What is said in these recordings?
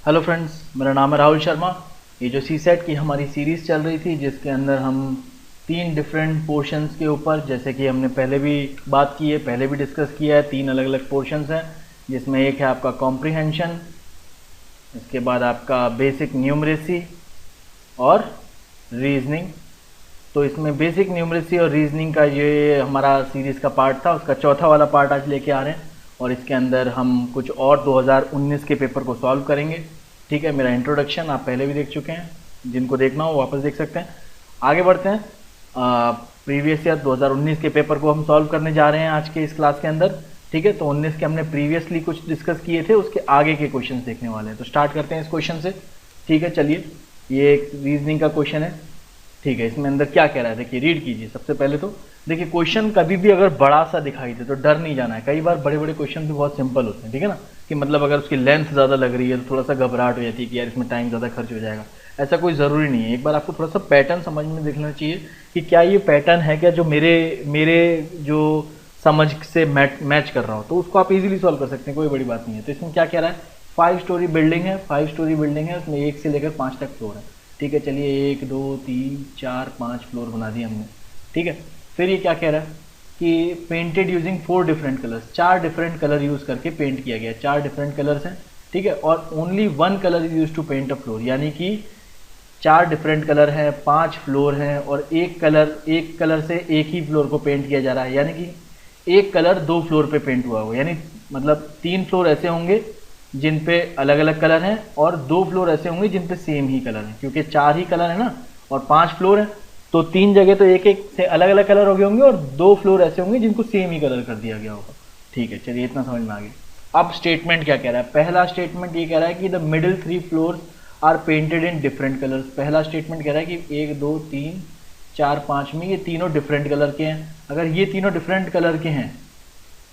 Hello friends, मेरा नाम है राहुल शर्मा। ये जो सी सेट की हमारी सीरीज़ चल रही थी जिसके अंदर हम 3 डिफरेंट पोर्शंस के ऊपर, जैसे कि हमने पहले भी बात की है, पहले भी डिस्कस किया है, 3 अलग अलग पोर्शंस हैं जिसमें एक है आपका कॉम्प्रिहेंशन, इसके बाद आपका बेसिक न्यूमरेसी और रीजनिंग। तो इसमें बेसिक न्यूमरेसी और रीजनिंग का ये हमारा सीरीज़ का पार्ट था, उसका चौथा वाला पार्ट आज लेके आ रहे हैं और इसके अंदर हम कुछ और 2019 के पेपर को सॉल्व करेंगे। ठीक है, मेरा इंट्रोडक्शन आप पहले भी देख चुके हैं, जिनको देखना हो वापस देख सकते हैं। आगे बढ़ते हैं, प्रीवियस ईयर 2019 के पेपर को हम सॉल्व करने जा रहे हैं आज के इस क्लास के अंदर। ठीक है, तो 19 के हमने प्रीवियसली कुछ डिस्कस किए थे, उसके आगे के क्वेश्चन देखने वाले हैं। तो स्टार्ट करते हैं इस क्वेश्चन से। ठीक है, चलिए, ये एक रीजनिंग का क्वेश्चन है। ठीक है, इसमें अंदर क्या कह रहा है देखिए, रीड कीजिए। सबसे पहले तो देखिए, क्वेश्चन कभी भी अगर बड़ा सा दिखाई दे तो डर नहीं जाना है। कई बार बड़े बड़े क्वेश्चन भी बहुत सिंपल होते हैं, ठीक है ना, कि मतलब अगर उसकी लेंथ ज़्यादा लग रही है तो थोड़ा सा घबराहट हो जाती है कि यार इसमें टाइम ज़्यादा खर्च हो जाएगा। ऐसा कोई ज़रूरी नहीं है। एक बार आपको थोड़ा सा पैटर्न समझ में देखना चाहिए कि क्या ये पैटर्न है क्या जो मेरे जो समझ से मैच कर रहा हो, तो उसको आप इजीली सॉल्व कर सकते हैं, कोई बड़ी बात नहीं है। तो इसमें क्या कह रहा है, 5 स्टोरी बिल्डिंग है, 5 स्टोरी बिल्डिंग है, उसमें 1 से लेकर 5 तक फ्लोर है। ठीक है, चलिए 1 2 3 4 5 फ्लोर बना दिए हमने। ठीक है, फिर ये क्या कह रहा है कि painted using 4 different colours, 4 different colour use करके पेंट किया गया है। 4 डिफरेंट कलर्स हैं, ठीक है, और only 1 colour is use to paint a floor, यानी कि 4 डिफरेंट कलर हैं, 5 फ्लोर हैं और एक कलर से एक ही फ्लोर को पेंट किया जा रहा है, यानी कि एक कलर 2 फ्लोर पे पेंट हुआ होगा। यानी मतलब 3 फ्लोर ऐसे होंगे जिन पे अलग अलग कलर हैं और 2 फ्लोर ऐसे होंगे जिन पे सेम ही कलर है, क्योंकि 4 ही कलर है ना और 5 फ्लोर है, तो 3 जगह तो एक एक से अलग अलग कलर हो गए होंगे और 2 फ्लोर ऐसे होंगे जिनको सेम ही कलर कर दिया गया होगा। ठीक है, चलिए इतना समझ में आ गया। अब स्टेटमेंट क्या कह रहा है, पहला स्टेटमेंट ये कह रहा है कि the middle 3 floors are painted in different colours. पहला स्टेटमेंट कह रहा है कि 1 2 3 4 5 में ये तीनों डिफरेंट कलर के हैं। अगर ये तीनों डिफरेंट कलर के हैं,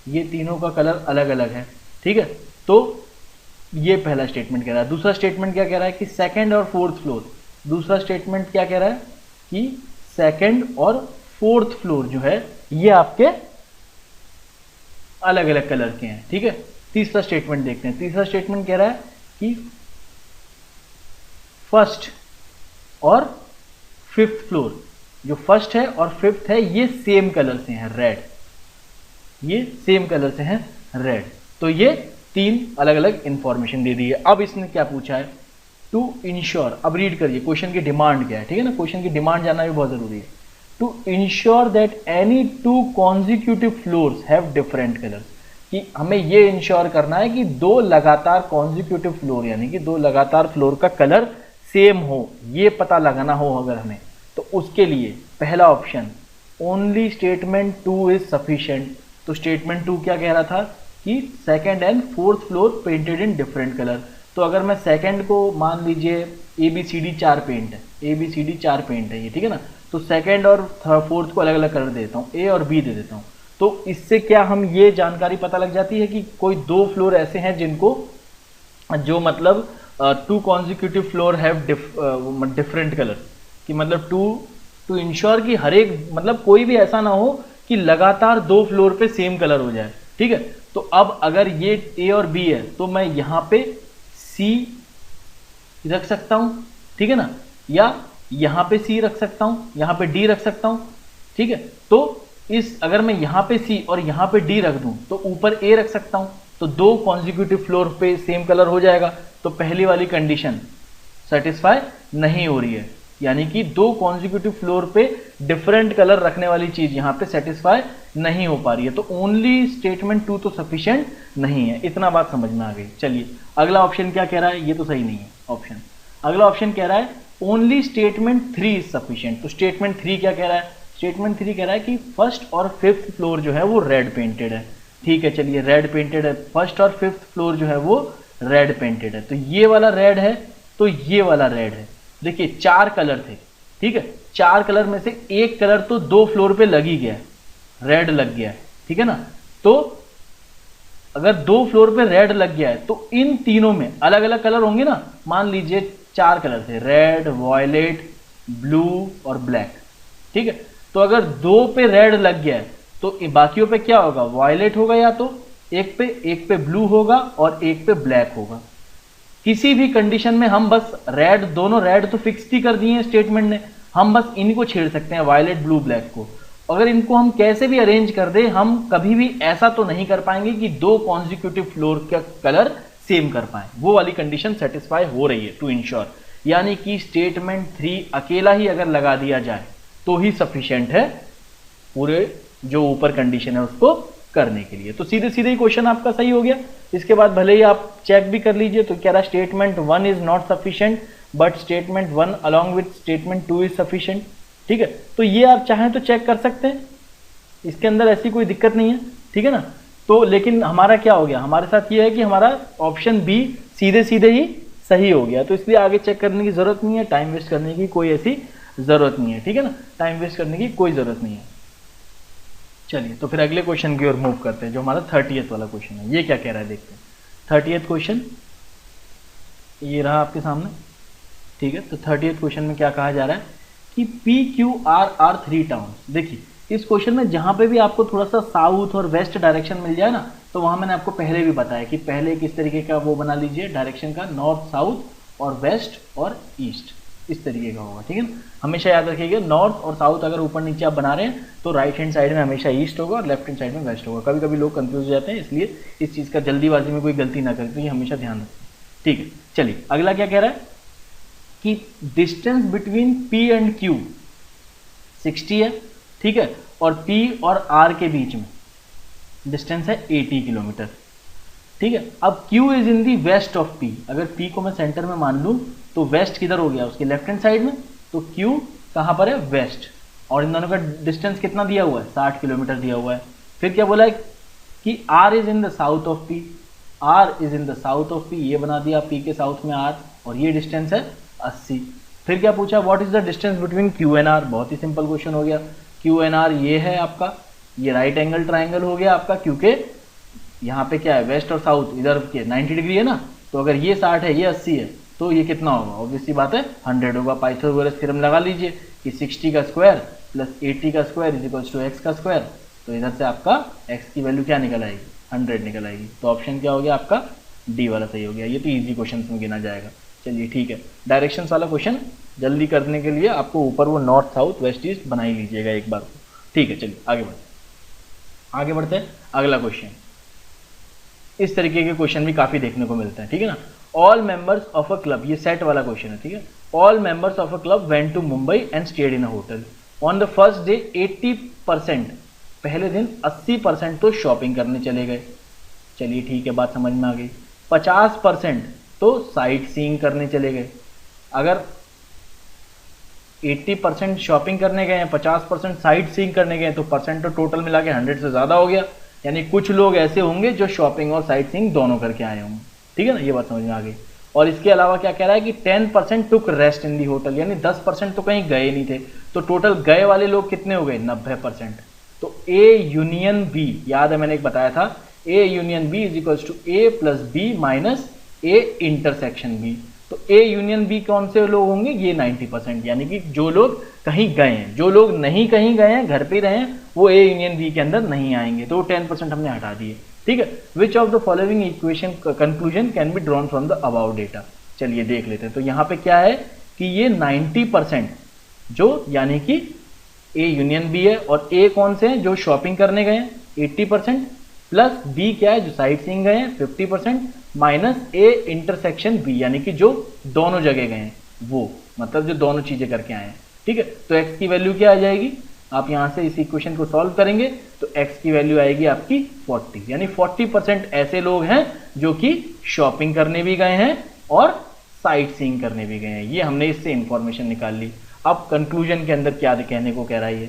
ये तीनों का कलर अलग अलग है, ठीक है, तो ये पहला स्टेटमेंट कह रहा है। दूसरा स्टेटमेंट क्या कह रहा है कि सेकंड और फोर्थ फ्लोर, दूसरा स्टेटमेंट क्या कह रहा है कि सेकंड और फोर्थ फ्लोर जो है ये आपके अलग अलग कलर के हैं। ठीक है, तीसरा स्टेटमेंट देखते हैं। तीसरा स्टेटमेंट कह रहा है कि फर्स्ट और फिफ्थ फ्लोर, जो फर्स्ट है और फिफ्थ है ये सेम कलर से हैं, रेड, ये सेम कलर से हैं रेड। तो ये 3 अलग अलग इंफॉर्मेशन दे दी है। अब इसने क्या पूछा है, टू इंश्योर, अब रीड करिए क्वेश्चन की डिमांड क्या है। ठीक है ना, क्वेश्चन की डिमांड जानना भी बहुत जरूरी है। To ensure that any 2 consecutive floors have different colours, कि हमें ये इंश्योर करना है कि 2 लगातार कॉन्जिक्यूटिव फ्लोर, यानी कि 2 लगातार फ्लोर का कलर सेम हो, ये पता लगाना हो अगर हमें, तो उसके लिए पहला option only statement 2 is sufficient. तो स्टेटमेंट 2 क्या कह रहा था कि second and fourth floor painted in different colour. तो अगर मैं सेकंड को मान लीजिए ABCD 4 पेंट है, ABCD 4 पेंट है ये, ठीक है ना, तो सेकंड और फोर्थ को अलग अलग कलर दे देता हूँ, A और B दे देता हूँ। तो इससे क्या हम ये जानकारी पता लग जाती है कि कोई 2 फ्लोर ऐसे हैं जिनको जो मतलब 2 consecutive floor have different colour, कि मतलब टू इंश्योर कि हर एक मतलब कोई भी ऐसा ना हो कि लगातार 2 फ्लोर पे सेम कलर हो जाए। ठीक है, तो अब अगर ये A और B है तो मैं यहां पे C रख सकता हूं, ठीक है ना, या यहां पे C रख सकता हूं, यहां पे D रख सकता हूं। ठीक है, तो इस अगर मैं यहां पे C और यहां पे D रख दूं तो ऊपर A रख सकता हूं, तो 2 कॉन्जिक्यूटिव फ्लोर पे सेम कलर हो जाएगा। तो पहली वाली कंडीशन सेटिस्फाई नहीं हो रही है, यानी कि 2 कॉन्जिक्यूटिव फ्लोर पे डिफरेंट कलर रखने वाली चीज यहां पे सेटिस्फाई नहीं हो पा रही है। तो ओनली स्टेटमेंट 2 तो सफिशिएंट नहीं है। इतना बात समझ में आ गई। चलिए अगला ऑप्शन क्या कह रहा है, ये तो सही नहीं है ऑप्शन। अगला ऑप्शन कह रहा है ओनली स्टेटमेंट 3 इज सफिशिएंट। तो स्टेटमेंट 3 क्या कह रहा है, स्टेटमेंट 3 कह रहा है कि फर्स्ट और फिफ्थ फ्लोर जो है वो रेड पेंटेड है। ठीक है, चलिए रेड पेंटेड है, फर्स्ट और फिफ्थ फ्लोर जो है वो रेड पेंटेड है। तो ये वाला रेड है, तो ये वाला रेड है। देखिए 4 कलर थे, ठीक है, 4 कलर में से एक कलर तो 2 फ्लोर पे लग ही गया, रेड लग गया है, ठीक है ना। तो अगर 2 फ्लोर पे रेड लग गया है तो इन तीनों में अलग अलग कलर होंगे ना। मान लीजिए 4 कलर थे, रेड, वॉयलेट, ब्लू और ब्लैक। ठीक है, तो अगर 2 पे रेड लग गया है तो बाकियों पे क्या होगा, वॉयलेट होगा, या तो एक पे ब्लू होगा और एक पे ब्लैक होगा। किसी भी कंडीशन में हम बस रेड, दोनों रेड तो फिक्स ही कर दिए हैं स्टेटमेंट ने, हम बस इनको छेड़ सकते हैं, वायलेट ब्लू ब्लैक को। अगर इनको हम कैसे भी अरेंज कर दे, हम कभी भी ऐसा तो नहीं कर पाएंगे कि दो कॉन्जिक्यूटिव फ्लोर का कलर सेम कर पाए, वो वाली कंडीशन सेटिस्फाई हो रही है टू इंश्योर। यानी कि स्टेटमेंट 3 अकेला ही अगर लगा दिया जाए तो ही सफिशिएंट है पूरे जो ऊपर कंडीशन है उसको करने के लिए। तो सीधे सीधे ही क्वेश्चन आपका सही हो गया। इसके बाद भले ही आप चेक भी कर लीजिए, तो कह रहा statement 1 is not sufficient but statement 1 along with statement 2 is sufficient. ठीक है, तो ये आप चाहें तो चेक कर सकते हैं, इसके अंदर ऐसी कोई दिक्कत नहीं है, ठीक है ना। तो लेकिन हमारा क्या हो गया, हमारे साथ ये है कि हमारा ऑप्शन बी सीधे सीधे ही सही हो गया, तो इसलिए आगे चेक करने की जरूरत नहीं है, टाइम वेस्ट करने की कोई ऐसी जरूरत नहीं है, ठीक है ना, टाइम वेस्ट करने की कोई जरूरत नहीं है। चलिए तो फिर अगले क्वेश्चन की ओर मूव करते हैं, जो हमारा 30th वाला क्वेश्चन है। ये क्या कह रहा है देखते हैं। 30th क्वेश्चन ये रहा आपके सामने, ठीक है। तो 30th क्वेश्चन में क्या कहा जा रहा है कि PQR आर 3 टाउन्स। देखिए इस क्वेश्चन में जहां पे भी आपको थोड़ा सा साउथ और वेस्ट डायरेक्शन मिल जाए ना, तो वहां मैंने आपको पहले भी बताया कि पहले किस तरीके का वो बना लीजिए डायरेक्शन का, नॉर्थ साउथ और वेस्ट और ईस्ट, इस तरीके का होगा, ठीक है ना। हमेशा याद रखिएगा नॉर्थ और साउथ अगर ऊपर नीचे आप बना रहे हैं तो राइट हैंड साइड में हमेशा ईस्ट होगा और लेफ्ट हैंड साइड में वेस्ट होगा। कभी कभी लोग कंफ्यूज हो जाते हैं, इसलिए इस चीज़ का जल्दीबाजी में कोई गलती ना करें, तो ये हमेशा ध्यान रखें, ठीक है। चलिए अगला क्या कह रहा है कि distance between P and Q 60 है, ठीक है, और P और R के बीच में डिस्टेंस है 80 किलोमीटर, ठीक है। अब Q is in the west of P, अगर P को मैं सेंटर में मान लूं तो वेस्ट किधर हो गया, उसके लेफ्ट हैंड साइड में, तो Q कहां पर है, वेस्ट, और इन दोनों का डिस्टेंस कितना दिया हुआ है, 60 किलोमीटर दिया हुआ है। फिर क्या बोला है कि R is in the south of P, R is in the south of P, ये बना दिया P के साउथ में R, और ये डिस्टेंस है 80। फिर क्या पूछा, what is the distance between Q and R, बहुत ही सिंपल क्वेश्चन हो गया। Q एंड R ये है आपका, ये राइट एंगल ट्राइंगल हो गया आपका, क्योंकि यहाँ पे क्या है, वेस्ट और साउथ इधर के 90 डिग्री है ना, तो अगर ये 60 है ये 80 है तो ये कितना होगा, ऑब्वियसली बात है 100 होगा। पाइथागोरस थ्योरम लगा लीजिए कि 60 का स्क्वायर प्लस 80 का square is equals to x का स्क्वायर, तो इधर से आपका x की वैल्यू क्या निकल आएगी, 100 निकल आएगी। तो ऑप्शन क्या हो गया आपका, डी वाला सही हो गया। ये तो इजी क्वेश्चन में गिना जाएगा। चलिए ठीक है, डायरेक्शन वाला क्वेश्चन जल्दी करने के लिए आपको ऊपर वो नॉर्थ साउथ वेस्ट ईस्ट बना ही लीजिएगा एक बार को, ठीक है। चलिए आगे बढ़ते हैं। अगला क्वेश्चन, इस तरीके के क्वेश्चन भी काफी देखने को मिलते हैं, ठीक है ना। All members of a club, ये सेट वाला क्वेश्चन है, ठीक है। All members of a club went to Mumbai and stayed in a hotel on the first day 80%, पहले दिन 80% तो शॉपिंग करने चले गए। चलिए ठीक है, बात समझ में आ गई। 50% तो साइट सीइंग करने चले गए। अगर 80% शॉपिंग करने गए हैं, 50% साइट सीइंग करने गए, तो परसेंट तो टोटल मिला के 100 से ज्यादा हो गया। यानी कुछ लोग ऐसे होंगे जो शॉपिंग और साइट सीइंग दोनों करके आए होंगे, ठीक है ना, ये बात समझ में आ गई। और इसके अलावा क्या कह रहा है कि 10% टुक रेस्ट इन दी होटल, यानी 10% तो कहीं गए नहीं थे, तो टोटल गए वाले लोग कितने हो गए, 90%। तो ए यूनियन बी, याद है मैंने एक बताया था, A union B is equals to A plus B minus A intersection B. तो ए यूनियन बी कौन से लोग होंगे, ये 90%, यानी कि जो लोग कहीं गए हैं। जो लोग नहीं कहीं गए हैं, घर पे रहे हैं, वो ए यूनियन बी के अंदर नहीं आएंगे, तो 10% हमने हटा दिए, ठीक है। Which of the following equation conclusion can be drawn from the about data. चलिए देख लेते हैं। तो यहाँ पे क्या है कि ये 90% जो, यानी कि ए यूनियन बी है, और ए कौन से हैं, जो शॉपिंग करने गए हैं 80%, प्लस बी क्या है, जो साइट सीइंग गए हैं 50%, माइनस ए इंटरसेक्शन बी, यानी कि जो दोनों जगह गए हैं, वो मतलब जो दोनों चीजें करके आए हैं, ठीक है। तो x की वैल्यू क्या आ जाएगी, आप यहां से इस इक्वेशन को सॉल्व करेंगे तो x की वैल्यू आएगी आपकी 40, यानी 40% ऐसे लोग हैं जो कि शॉपिंग करने भी गए हैं और साइट सीइंग करने भी गए हैं। ये हमने इससे इंफॉर्मेशन निकाल ली। अब कंक्लूजन के अंदर क्या कहने को कह रहा है ये,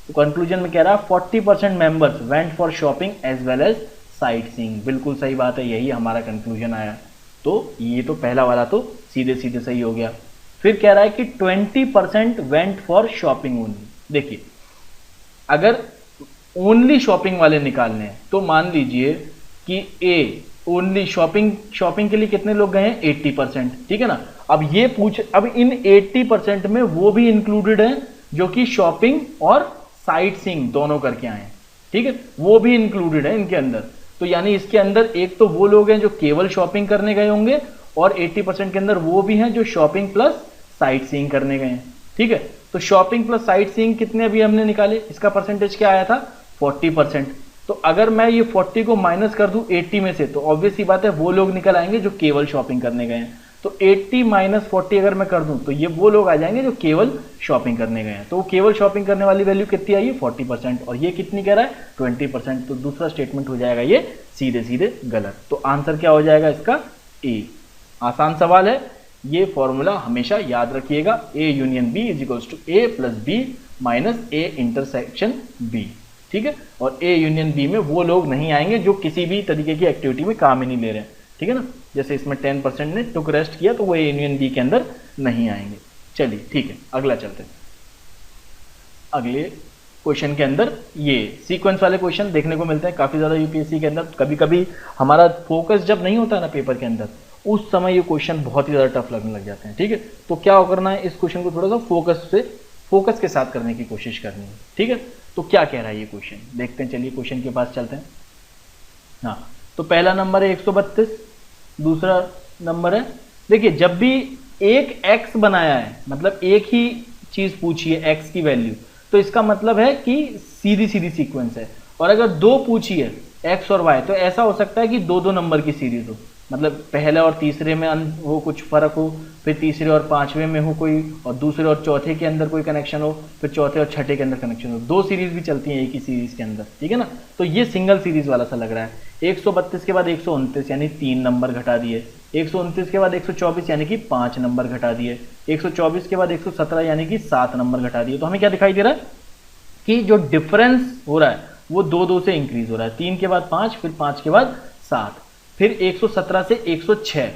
तो कंक्लूजन में कह रहा है 40% members went for shopping as well as sightseeing. बिल्कुल सही बात है, यही हमारा कंक्लूजन आया। तो ये तो पहला वाला तो सीधे सीधे सही हो गया। फिर कह रहा है कि 20% वेंट फॉर शॉपिंग ओनली। देखिए अगर ओनली शॉपिंग वाले निकालने हैं तो मान लीजिए कि ए ओनली शॉपिंग के लिए कितने लोग गए हैं, 80%, ठीक है ना। अब ये अब इन 80% में वो भी इंक्लूडेड हैं जो कि शॉपिंग और साइट सीइंग दोनों करके आए हैं, ठीक है, वो भी इंक्लूडेड है इनके अंदर। तो यानी इसके अंदर एक तो वो लोग हैं जो केवल शॉपिंग करने गए होंगे, और 80% के अंदर वो भी हैं जो शॉपिंग प्लस साइट सीइंग करने गए हैं। ठीक है, तो शॉपिंग प्लस साइट सीइंग कितने अभी हमने निकाले, इसका परसेंटेज क्या आया था 40%। तो अगर मैं ये 40 को माइनस कर दूं 80 में से, तो ऑब्वियस सी बात है वो लोग निकल आएंगे जो केवल शॉपिंग करने गए हैं। तो 80 माइनस 40 अगर मैं कर दूं तो ये वो लोग आ जाएंगे जो केवल शॉपिंग करने गए हैं। तो वो केवल शॉपिंग करने वाली वैल्यू कितनी आई है 40%, और ये कितनी कह रहा है 20%। तो दूसरा स्टेटमेंट हो जाएगा ये सीधे सीधे गलत। तो आंसर क्या हो जाएगा इसका ए। आसान सवाल है, ये फॉर्मूला हमेशा याद रखिएगा, A union B is equals to A plus B minus A intersection B. ठीक है, और ए यूनियन बी में वो लोग नहीं आएंगे जो किसी भी तरीके की एक्टिविटी में काम ही नहीं ले रहे हैं। ठीक है ना, जैसे इसमें 10% ने टुक रेस्ट किया तो वो ए यूनियन बी के अंदर नहीं आएंगे। चलिए ठीक है, अगला चलते हैं। अगले क्वेश्चन के अंदर ये सीक्वेंस वाले क्वेश्चन देखने को मिलते हैं काफी ज्यादा यूपीएससी के अंदर। कभी कभी हमारा फोकस जब नहीं होता ना पेपर के अंदर, उस समय ये क्वेश्चन बहुत ही ज्यादा टफ लगने लग जाते हैं। ठीक है, तो क्या करना है, इस क्वेश्चन को थोड़ा सा फोकस के साथ करने की कोशिश करनी है। ठीक है, तो क्या कह रहा है ये क्वेश्चन, देखते हैं। चलिए क्वेश्चन के पास चलते हैं। हाँ, तो पहला नंबर है 132, दूसरा नंबर है, देखिए जब भी एक x बनाया है, मतलब एक ही चीज पूछी है x की वैल्यू, तो इसका मतलब है कि सीधी सीधी सीक्वेंस है। और अगर दो पूछी है x और y, तो ऐसा हो सकता है कि दो दो नंबर की सीरीज हो, मतलब पहले और तीसरे में हो कुछ फर्क हो, फिर तीसरे और पांचवें में हो कोई, और दूसरे और चौथे के अंदर कोई कनेक्शन हो, फिर चौथे और छठे के अंदर कनेक्शन हो। दो सीरीज भी चलती हैं एक ही सीरीज के अंदर। ठीक है ना, तो ये सिंगल सीरीज वाला सा लग रहा है। 132 के बाद 129 यानी 3 नंबर घटा दिए, 129 के बाद 124 यानी कि 5 नंबर घटा दिए, 124 के बाद 117 यानी कि 7 नंबर घटा दिए। तो हमें क्या दिखाई दे रहा है कि जो डिफरेंस हो रहा है वो 2-2 से इंक्रीज हो रहा है। 3 के बाद 5, फिर 5 के बाद 7, फिर 117 से 106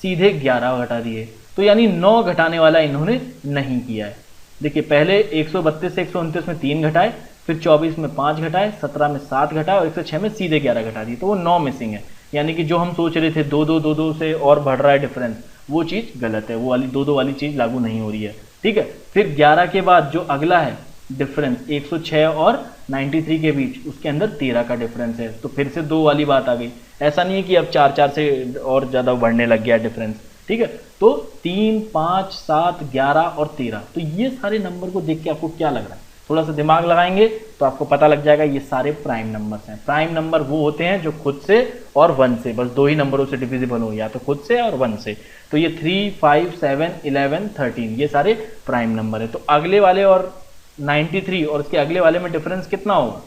सीधे 11 घटा दिए। तो यानी 9 घटाने वाला इन्होंने नहीं किया है। देखिए पहले 132 से 129 में 3 घटाए, फिर 24 में 5 घटाए, 17 में 7 घटाए और 106 में सीधे 11 घटा दिए। तो वो 9 मिसिंग है, यानी कि जो हम सोच रहे थे 2-2 से और बढ़ रहा है डिफरेंस, वो चीज गलत है, वो वाली 2-2 वाली चीज लागू नहीं हो रही है। ठीक है, फिर 11 के बाद जो अगला है डिफरेंस 106 और 93 के बीच, उसके अंदर 13 का डिफरेंस है। तो फिर से 2 वाली बात आ गई। ऐसा नहीं है कि अब 4-4 से और ज्यादा बढ़ने लग गया डिफरेंस। ठीक है, तो 3, 5, 7, 11 और 13, तो ये सारे नंबर को देख के आपको क्या लग रहा है, थोड़ा सा दिमाग लगाएंगे तो आपको पता लग जाएगा ये सारे प्राइम नंबर्स हैं। प्राइम नंबर वो होते हैं जो खुद से और 1 से, बस 2 ही नंबरों से डिविजिबल हो, या तो खुद से और 1 से। तो ये 3, 5, 7, 11, 13 ये सारे प्राइम नंबर है। तो अगले वाले और 93 और उसके अगले वाले में डिफरेंस कितना होगा,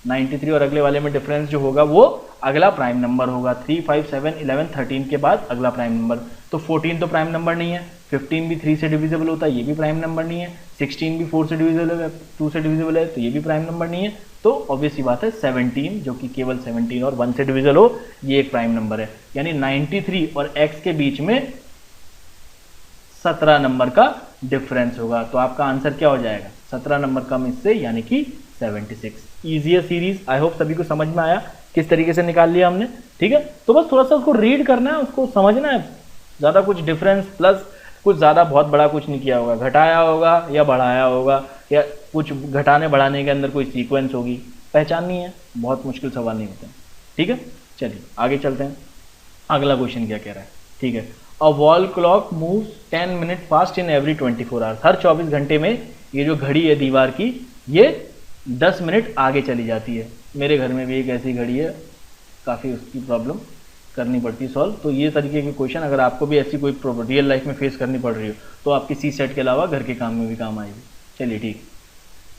93 और अगले वाले में डिफरेंस जो होगा वो अगला प्राइम नंबर होगा। 3, 5, 7, 11, 13 के बाद अगला प्राइम नंबर। तो 14 तो प्राइम नंबर नहीं है, 15 भी 3 से डिविजिबल होता है, ये भी प्राइम नंबर नहीं है, 16 भी 4 से डिविजिबल है, 2 से डिविजिबल है, तो ये भी प्राइम नंबर नहीं है। तो ऑब्वियस सी बात है 17 जो कि केवल 17 और 1 से डिविजिबल हो, ये एक प्राइम नंबर है। यानी 93 और x के बीच में 17 नंबर का डिफरेंस होगा। तो आपका आंसर क्या हो जाएगा, 17 नंबर कम इससे, यानी कि 76। इजी है सीरीज, आई होप सभी को समझ में आया किस तरीके से निकाल लिया हमने। ठीक है, तो बस थोड़ा सा उसको रीड करना है, उसको समझना है, ज्यादा कुछ डिफरेंस प्लस कुछ ज्यादा बहुत बड़ा कुछ नहीं किया होगा, घटाया होगा या बढ़ाया होगा, या कुछ घटाने बढ़ाने के अंदर कोई सीक्वेंस होगी, पहचाननी है, बहुत मुश्किल सवाल नहीं होते हैं। ठीक है, चलिए आगे चलते हैं। अगला क्वेश्चन क्या कह रहा है। ठीक है, a wall clock moves 10 minute fast in every 24 hours. हर 24 घंटे में ये जो घड़ी है दीवार की, ये 10 मिनट आगे चली जाती है। मेरे घर में भी एक ऐसी घड़ी है, काफ़ी उसकी प्रॉब्लम करनी पड़ती है सॉल्व। तो ये तरीके के क्वेश्चन अगर आपको भी ऐसी कोई रियल लाइफ में फेस करनी पड़ रही हो तो आपकी सी सेट के अलावा घर के काम में भी काम आएगी। चलिए ठीक।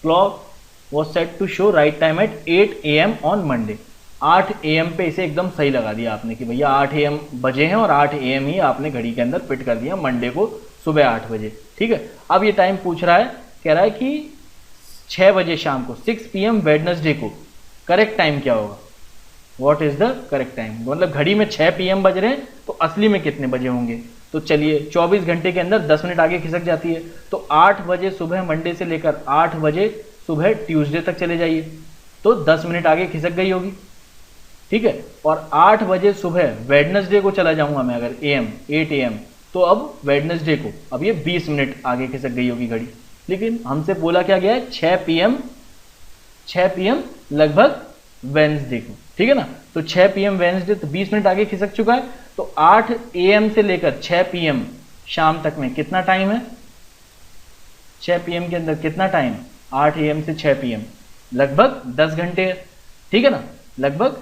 Clock was set to show right time at 8 AM on Monday. 8 AM पे इसे एकदम सही लगा दिया आपने कि भैया 8 AM बजे हैं और 8 AM ही आपने घड़ी के अंदर फिट कर दिया मंडे को सुबह 8 बजे। ठीक है, अब ये टाइम पूछ रहा है, कह रहा है कि 6 बजे शाम को 6 PM वेडनेसडे को करेक्ट टाइम क्या होगा, what is the correct time. मतलब घड़ी में 6 PM बज रहे हैं तो असली में कितने बजे होंगे। तो चलिए 24 घंटे के अंदर 10 मिनट आगे खिसक जाती है, तो 8 बजे सुबह मंडे से लेकर 8 बजे सुबह ट्यूसडे तक चले जाइए, तो 10 मिनट आगे खिसक गई होगी। ठीक है, और 8 बजे सुबह वेडनेसडे को चला जाऊंगा मैं अगर AM 8 AM, तो अब वेडनेसडे को अब ये 20 मिनट आगे खिसक गई होगी घड़ी। लेकिन हमसे बोला क्या गया है 6 PM लगभग वेंसडे को। ठीक है ना, तो 6 PM वेंसडे तो 20 मिनट आगे खिसक चुका है। तो 8 AM से लेकर 6 PM शाम तक में कितना टाइम है? 6 PM के अंदर कितना टाइम? 8 AM से 6 PM लगभग 10 घंटे है, ठीक है ना, लगभग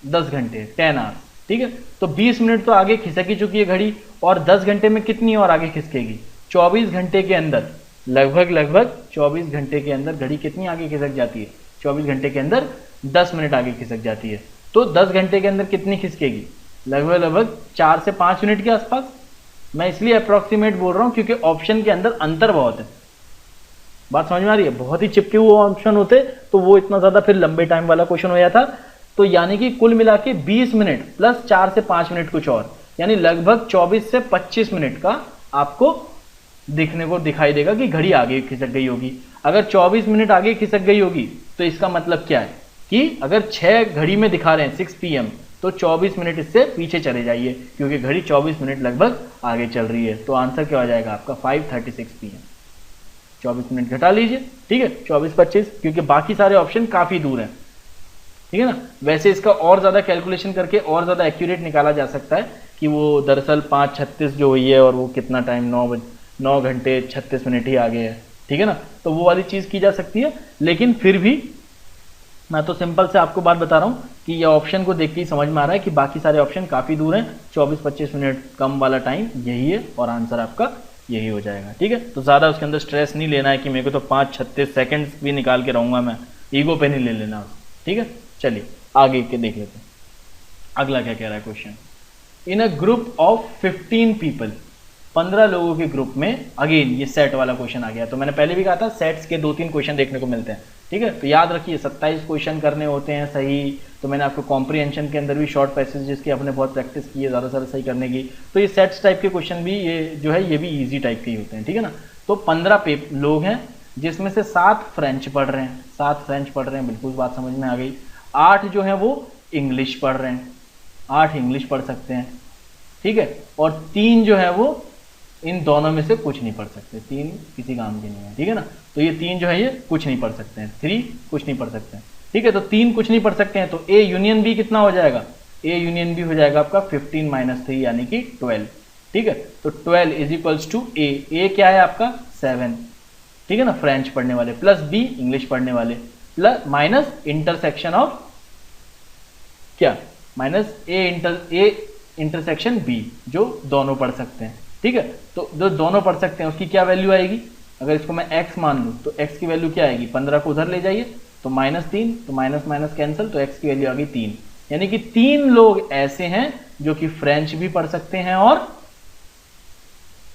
10 घंटे, 10 आवर्स, ठीक है। तो 20 मिनट तो आगे खिसक ही चुकी है घड़ी, और 10 घंटे में कितनी और आगे खिसकेगी? 24 घंटे के अंदर, लगभग 24 घंटे के अंदर घड़ी कितनी आगे खिसक जाती है? 24 घंटे के अंदर 10 मिनट आगे खिसक जाती है। तो 10 घंटे के अंदर कितनी खिसकेगी? लगभग 4 से 5 मिनट के आसपास। मैं इसलिए अप्रोक्सीमेट बोल रहा हूं क्योंकि ऑप्शन के अंदर अंतर बहुत है। बात समझ में आ रही है? बहुत ही चिपके हुए ऑप्शन होते तो वो इतना ज्यादा फिर लंबे टाइम वाला क्वेश्चन हो जाता। तो यानी कि कुल मिला के 20 मिनट प्लस 4 से 5 मिनट कुछ और, यानी लगभग 24 से 25 मिनट का आपको दिखने को दिखाई देगा कि घड़ी आगे खिसक गई होगी। अगर 24 मिनट आगे खिसक गई होगी तो इसका मतलब क्या है कि अगर 6 घड़ी में दिखा रहे हैं 6 PM, तो 24 मिनट इससे पीछे चले जाइए क्योंकि घड़ी 24 मिनट लगभग आगे चल रही है। तो आंसर क्या हो जाएगा आपका? 5:36 PM। 24 मिनट घटा लीजिए, ठीक है, 24-25, क्योंकि बाकी सारे ऑप्शन काफी दूर हैं, ठीक है ना। वैसे इसका और ज्यादा कैलकुलेशन करके और ज्यादा एक्यूरेट निकाला जा सकता है कि वो दरअसल 5:36 जो हुई है और वो कितना टाइम 9 घंटे 36 मिनट ही आगे है, ठीक है ना। तो वो वाली चीज की जा सकती है, लेकिन फिर भी मैं तो सिंपल से आपको बात बता रहा हूं कि ये ऑप्शन को देख के ही समझ में आ रहा है कि बाकी सारे ऑप्शन काफी दूर हैं। 24-25 मिनट कम वाला टाइम यही है और आंसर आपका यही हो जाएगा, ठीक है। तो ज्यादा उसके अंदर स्ट्रेस नहीं लेना है कि मेरे को तो 5:36 सेकंड्स भी निकाल के रहूंगा, मैं ईगो पे नहीं ले लेना, ठीक है। चलिए आगे के देख लेते हैं। अगला क्या कह रहा है question? In a group of 15 people, 15 लोगों के ग्रुप में, अगेन ये सेट वाला क्वेश्चन आ गया। तो मैंने पहले भी कहा था सेट्स के 2-3 क्वेश्चन देखने को मिलते हैं, ठीक है। तो याद रखिए 27 क्वेश्चन करने होते हैं सही। तो मैंने आपको कॉम्प्रिहेंशन के अंदर भी शॉर्ट पैसेजेस की अपने बहुत प्रैक्टिस की है ज़्यादा से सही करने की। तो ये सेट्स टाइप के क्वेश्चन भी ये जो है ये भी ईजी टाइप के ही होते हैं, ठीक है ना। तो 15 लोग हैं जिसमें से 7 फ्रेंच पढ़ रहे हैं, 7 फ्रेंच पढ़ रहे हैं, बिल्कुल बात समझ में आ गई। 8 जो है वो इंग्लिश पढ़ रहे हैं, 8 इंग्लिश पढ़ सकते हैं, ठीक है। और 3 जो है वो इन दोनों में से कुछ नहीं पढ़ सकते, 3 किसी काम के नहीं है, ठीक है ना। तो ये 3 जो है ये कुछ नहीं पढ़ सकते हैं, 3 कुछ नहीं पढ़ सकते हैं, ठीक है। तो 3 कुछ नहीं पढ़ सकते हैं, तो ए यूनियन बी कितना हो जाएगा? ए यूनियन बी हो जाएगा आपका 15 - 3 यानी कि 12, ठीक है। तो 12 इज इक्वल्स टू ए क्या है आपका? 7, ठीक है ना, फ्रेंच पढ़ने वाले, प्लस बी इंग्लिश पढ़ने वाले, प्लस माइनस इंटरसेक्शन ऑफ क्या? माइनस ए इंटरसेक्शन बी जो दोनों पढ़ सकते हैं, ठीक है। तो जो दोनों पढ़ सकते हैं उसकी क्या वैल्यू आएगी? अगर इसको मैं x मान लूं तो x की वैल्यू क्या आएगी? 15 को उधर ले जाइए तो -3, तो माइनस माइनस कैंसिल, तो x की वैल्यू आ गई 3। यानी कि 3 लोग ऐसे हैं जो कि फ्रेंच भी पढ़ सकते हैं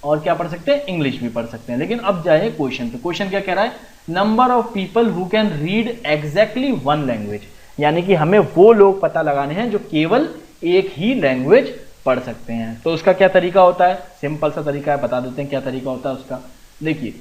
और क्या पढ़ सकते हैं? इंग्लिश भी पढ़ सकते हैं। लेकिन अब जाए क्वेश्चन पे। क्वेश्चन क्या कह रहा है? Number of people who can read exactly 1 language, यानी कि हमें वो लोग पता लगाने हैं जो केवल एक ही लैंग्वेज पढ़ सकते हैं। तो उसका क्या तरीका होता है? सिंपल सा तरीका है, बता देते हैं क्या तरीका होता है उसका। देखिए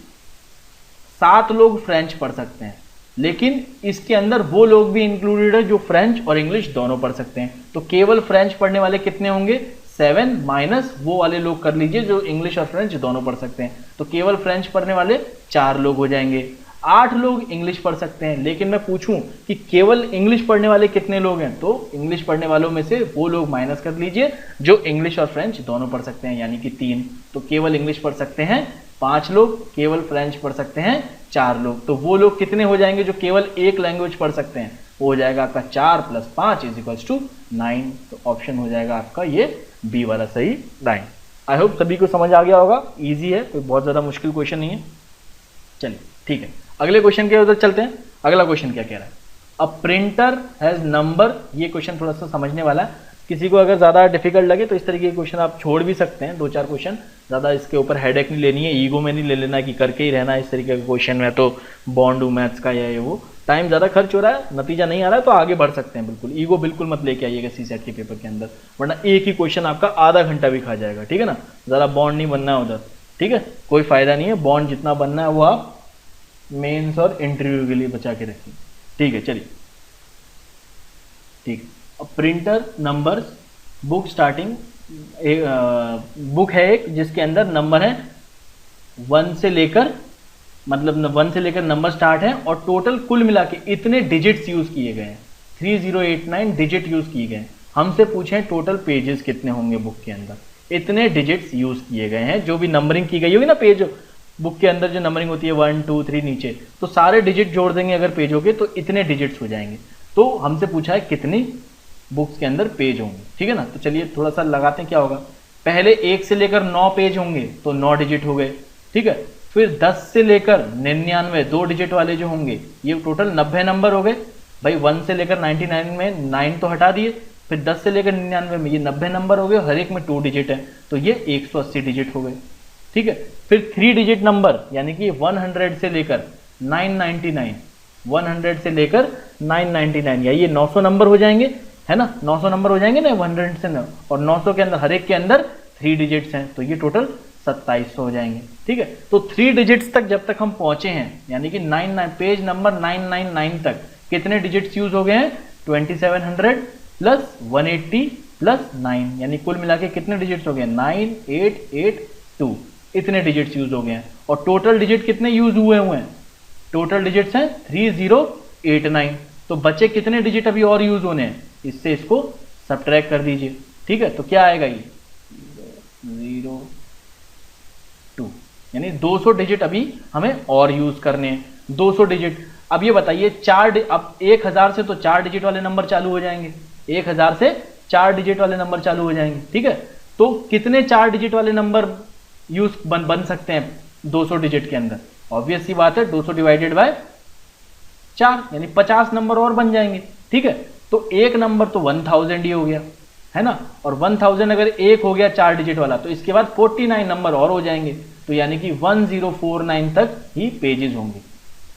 7 लोग फ्रेंच पढ़ सकते हैं, लेकिन इसके अंदर वो लोग भी इंक्लूडेड है जो फ्रेंच और इंग्लिश दोनों पढ़ सकते हैं। तो केवल फ्रेंच पढ़ने वाले कितने होंगे? 7 माइनस वो वाले लोग कर लीजिए जो इंग्लिश और फ्रेंच दोनों पढ़ सकते हैं। तो केवल फ्रेंच पढ़ने वाले 4 लोग हो जाएंगे। 8 लोग इंग्लिश पढ़ सकते हैं, लेकिन मैं पूछूं कि केवल इंग्लिश पढ़ने वाले कितने लोग हैं? तो इंग्लिश पढ़ने वालों में से वो लोग माइनस कर लीजिए जो इंग्लिश और फ्रेंच दोनों पढ़ सकते हैं, यानी कि 3। तो केवल इंग्लिश पढ़ सकते हैं 5 लोग, केवल फ्रेंच पढ़ सकते हैं 4 लोग। तो वो लोग कितने हो जाएंगे जो केवल एक लैंग्वेज पढ़ सकते हैं? वो हो जाएगा आपका 4 + 5 = 9। तो ऑप्शन हो जाएगा आपका ये बी वाला सही 9। आई होप सभी को समझ आ गया होगा, इजी है, कोई बहुत ज्यादा मुश्किल क्वेश्चन नहीं है। चलिए ठीक है, अगले क्वेश्चन के उधर चलते हैं। अगला क्वेश्चन क्या कह रहा है? A printer has number. ये क्वेश्चन थोड़ा सा समझने वाला है, किसी को अगर ज्यादा डिफिकल्ट लगे तो इस तरीके के क्वेश्चन आप छोड़ भी सकते हैं। 2-4 क्वेश्चन, ज्यादा इसके ऊपर हेडेक नहीं लेनी है, ईगो में नहीं ले लेना कि करके ही रहना है इस तरीके के क्वेश्चन में, तो बॉन्ड मैथ्स का या ये वो टाइम ज्यादा खर्च हो रहा है, नतीजा नहीं आ रहा है, तो आगे बढ़ सकते हैं। बिल्कुल ईगो बिल्कुल मत लेके आइएगा सीसेट के पेपर के अंदर, वरना एक ही क्वेश्चन आपका आधा घंटा भी खा जाएगा, ठीक है ना। ज्यादा बॉन्ड नहीं बनना है उधर, ठीक है, कोई फायदा नहीं है। बॉन्ड जितना बनना है वो आप मेंस और इंटरव्यू के लिए बचा के रखिए, ठीक है। चलिए ठीक, अब printer numbers book starting book है एक जिसके अंदर नंबर है 1 से लेकर, मतलब 1 से लेकर नंबर स्टार्ट है, और टोटल कुल मिला के इतने डिजिट्स यूज किए गए हैं, 3089 डिजिट यूज किए गए हैं। हमसे पूछे टोटल पेजेस कितने होंगे बुक के अंदर, इतने डिजिट्स यूज किए गए हैं, जो भी नंबरिंग की गई होगी ना पेज बुक के अंदर जो नंबरिंग होती है 1 2 3 नीचे, तो सारे डिजिट जोड़ देंगे अगर पेजों के तो इतने डिजिट्स हो जाएंगे। तो हमसे पूछा है कितनी बुक्स के अंदर पेज होंगे, ठीक है ना। तो चलिए थोड़ा सा लगाते हैं क्या होगा। पहले 1 से लेकर 9 पेज होंगे तो 9 डिजिट हो गए, ठीक है। फिर 10 से लेकर 99 2 डिजिट वाले जो होंगे ये टोटल 90 नंबर हो गए भाई। 1 से लेकर 99 में 9 तो हटा दिए, फिर 10 से लेकर 99 में ये 90 नंबर हो गए, हर एक में 2 डिजिट है तो ये 180 डिजिट हो गए, ठीक है। फिर 3 डिजिट नंबर यानी कि 100 से लेकर 999, 100 से लेकर 999 या ये 900 नंबर हो जाएंगे, है ना। 900 नंबर हो जाएंगे ना 100 से ना, और 900 के अंदर हर एक के अंदर 3 डिजिट्स हैं तो ये टोटल 2700 हो जाएंगे, ठीक है। तो 3 डिजिट्स तक जब तक हम पहुंचे हैं यानी कि 99 पेज नंबर 999 तक कितने डिजिट्स यूज हो गए हैं 2700 प्लस 180 प्लस 9 यानी कुल मिला के कितने डिजिट्स हो गए 9882, इतने डिजिट्स यूज हो गए हैं। और टोटल डिजिट कितने यूज हुए हैं, टोटल डिजिट्स हैं 3089, तो बचे कितने डिजिट अभी और यूज होने हैं, इससे इसको सब्ट्रैक्ट कर दीजिए, ठीक है। तो क्या आएगा ये 02 यानी 200 डिजिट अभी हमें और यूज करने हैं, 200 डिजिट। अब ये बताइए अब 1000 से तो 4 डिजिट वाले नंबर चालू हो जाएंगे, 1000 से 4 डिजिट वाले नंबर चालू हो जाएंगे, ठीक है। तो कितने 4 डिजिट वाले नंबर यूज बन सकते हैं 200 डिजिट के अंदर, ऑब्वियस सी बात है 200 डिवाइडेड बाय 4 यानी 50 नंबर और बन जाएंगे, ठीक है। तो एक नंबर तो 1000 ही हो गया, है ना, और 1000 अगर एक हो गया 4 डिजिट वाला तो इसके बाद 49 नंबर और हो जाएंगे, तो यानी कि 1049 तक ही पेजेस होंगे।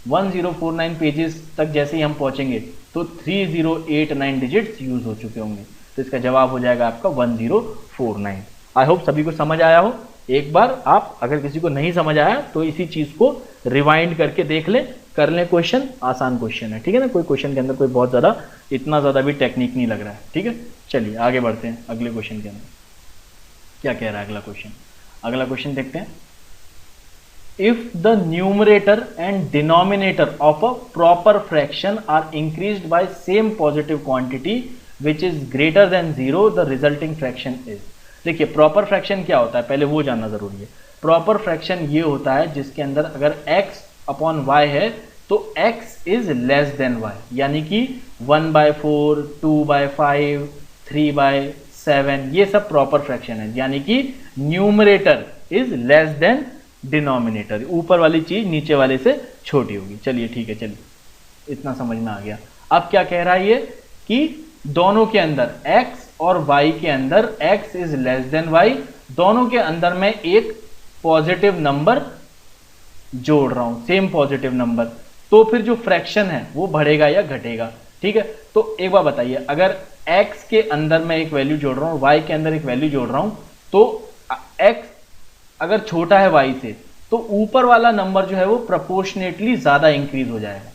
1049 पेजेस तक जैसे ही हम पहुंचेंगे तो 3089 डिजिट्स यूज हो चुके होंगे, तो इसका जवाब हो जाएगा आपका 1049। आई होप सभी को समझ आया हो। एक बार आप अगर किसी को नहीं समझ आया तो इसी चीज को रिवाइंड करके देख लें, कर लें क्वेश्चन, आसान क्वेश्चन है, ठीक है ना। कोई क्वेश्चन के अंदर कोई बहुत ज्यादा इतना ज्यादा भी टेक्निक नहीं लग रहा है, ठीक है। चलिए आगे बढ़ते हैं अगले क्वेश्चन के अंदर क्या कह रहा है अगला क्वेश्चन। अगला क्वेश्चन देखते हैं। If the numerator and denominator of a proper fraction are increased by same positive quantity which is greater than 0, the resulting fraction is। देखिए प्रॉपर फ्रैक्शन क्या होता है पहले वो जानना जरूरी है। प्रॉपर फ्रैक्शन ये होता है जिसके अंदर अगर x अपॉन y है तो x is less than y, यानी कि 1/4, 2/5, 3/7 ये सब प्रॉपर फ्रैक्शन है, यानी कि numerator is less than denominator, ऊपर वाली चीज नीचे वाले से छोटी होगी। चलिए ठीक है, चलिए इतना समझ में आ गया। अब क्या कह रहा है ये कि दोनों के अंदर x और y के अंदर x is less than y, दोनों के अंदर मैं एक पॉजिटिव नंबर जोड़ रहा हूं, सेम पॉजिटिव नंबर, तो फिर जो फ्रैक्शन है वो बढ़ेगा या घटेगा, ठीक है। तो एक बार बताइए अगर x के अंदर मैं एक वैल्यू जोड़ रहा हूं, y के अंदर एक वैल्यू जोड़ रहा हूं, तो x अगर छोटा है y से तो ऊपर वाला नंबर जो है वो प्रोपोर्शनेटली ज्यादा इंक्रीज हो जाएगा।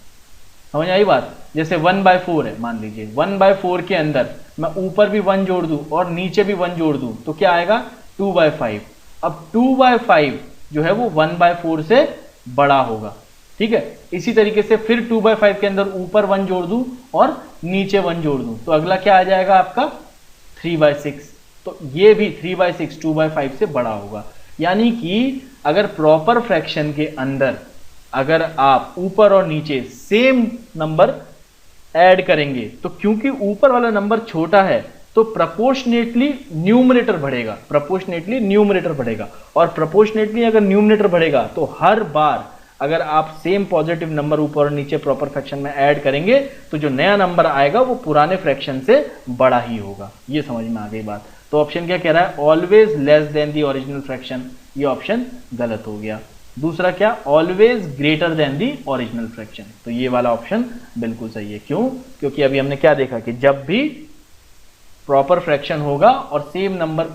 समझ आई बात। जैसे 1/4 है, मान लीजिए 1/4 के अंदर मैं ऊपर भी 1 जोड़ दूं और नीचे भी 1 जोड़ दूं तो क्या आएगा 2/5। अब 2/5 जो है वो 1/4 से बड़ा होगा, ठीक है। इसी तरीके से फिर 2/5 के अंदर ऊपर 1 जोड़ दूं और नीचे 1 जोड़ दूं तो अगला क्या आ जाएगा आपका 3/6। तो ये भी 3/6 2/5 से बड़ा होगा। यानी कि अगर प्रॉपर फ्रैक्शन के अंदर अगर आप ऊपर और नीचे सेम नंबर ऐड करेंगे तो क्योंकि ऊपर वाला नंबर छोटा है तो प्रोपोर्शनेटली न्यूमरेटर बढ़ेगा, प्रोपोर्शनेटली न्यूमरेटर बढ़ेगा, और प्रोपोर्शनेटली अगर न्यूमरेटर बढ़ेगा तो हर बार अगर आप सेम पॉजिटिव नंबर ऊपर और नीचे प्रॉपर फ्रैक्शन में ऐड करेंगे तो जो नया नंबर आएगा वो पुराने फ्रैक्शन से बड़ा ही होगा। ये समझ में आ गई बात। तो ऑप्शन क्या कह रहा है always less than the original fraction, ये ऑप्शन गलत हो गया। दूसरा क्या always greater than the original fraction, तो ये वाला ऑप्शन बिल्कुल सही है। क्यों? क्योंकि अभी हमने क्या देखा कि जब भी प्रॉपर फ्रैक्शन होगा और सेम नंबर